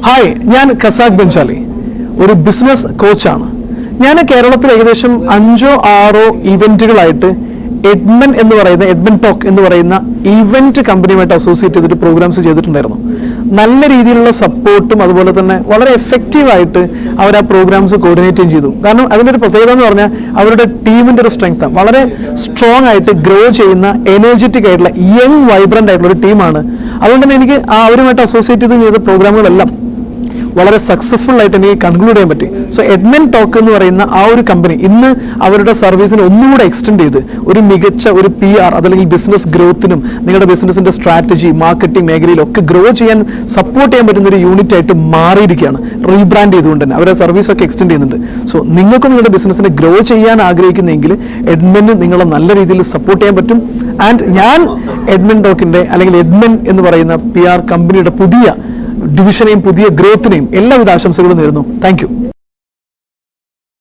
Hi, ഞാൻ ഖസാഖ് ബെഞ്ചാലി, ഒരു business കോച്ചാണ്. ഞാൻ കേരളത്തിൽ ഏകദേശം 5-6 ഇവന്റുകളായിട്ട് എഡ്മൻ ടോക്ക് എന്ന് പറയുന്ന ഇവന്റ് കമ്പനിയുമായിട്ട് അസോസിയേറ്റ് ചെയ്തിട്ട് പ്രോഗ്രാംസ് ചെയ്തിട്ടുണ്ടായിരുന്നു. നല്ല രീതിയിലുള്ള സപ്പോർട്ടും അതുപോലെ തന്നെ വളരെ എഫക്റ്റീവായിട്ട് അവർ ആ പ്രോഗ്രാംസ് കോർഡിനേറ്റ് ചെയ്തു. കാരണം അതിൻ്റെ ഒരു പ്രത്യേകത എന്ന് പറഞ്ഞാൽ അവരുടെ ടീമിൻ്റെ ഒരു സ്ട്രെങ്ത് വളരെ സ്ട്രോങ് ആയിട്ട് ഗ്രോ ചെയ്യുന്ന എനർജറ്റിക് ആയിട്ടുള്ള യങ് വൈബ്രന്റ് ആയിട്ടുള്ള ഒരു ടീമാണ്. അതുകൊണ്ട് തന്നെ എനിക്ക് അവരുമായിട്ട് അസോസിയേറ്റ് ചെയ്ത പ്രോഗ്രാമുകളെല്ലാം വളരെ സക്സസ്ഫുൾ ആയിട്ട് എനിക്ക് കൺക്ലൂഡ് ചെയ്യാൻ പറ്റി. സോ എഡ്മൻ ടോക്ക് എന്ന് പറയുന്ന ആ ഒരു കമ്പനി ഇന്ന് അവരുടെ സർവീസിനെ ഒന്നുകൂടെ എക്സ്റ്റെൻഡ് ചെയ്ത് ഒരു മികച്ച ഒരു PR അതല്ലെങ്കിൽ ബിസിനസ് ഗ്രോത്തിനും നിങ്ങളുടെ ബിസിനസിന്റെ സ്ട്രാറ്റജി മാർക്കറ്റിംഗ് മേഖലയിലൊക്കെ ഗ്രോ ചെയ്യാൻ സപ്പോർട്ട് ചെയ്യാൻ പറ്റുന്ന ഒരു യൂണിറ്റ് ആയിട്ട് മാറിയിരിക്കുകയാണ്. റീബ്രാൻഡ് ചെയ്തുകൊണ്ട് തന്നെ അവരുടെ സർവീസ് ഒക്കെ എക്സ്റ്റെൻഡ് ചെയ്യുന്നുണ്ട്. സോ നിങ്ങൾക്ക് നിങ്ങളുടെ ബിസിനസിനെ ഗ്രോ ചെയ്യാൻ ആഗ്രഹിക്കുന്നെങ്കിൽ എഡ്മന് നിങ്ങളെ നല്ല രീതിയിൽ സപ്പോർട്ട് ചെയ്യാൻ പറ്റും. ആൻഡ് ഞാൻ എഡ്മൻ ടോക്കിന്റെ അല്ലെങ്കിൽ എഡ്മൻ എന്ന് പറയുന്ന PR കമ്പനിയുടെ പുതിയ ഡിവിഷനെയും പുതിയ ഗ്രോത്തിനെയും എല്ലാവിധ ആശംസകളും നേരുന്നു. Thank you.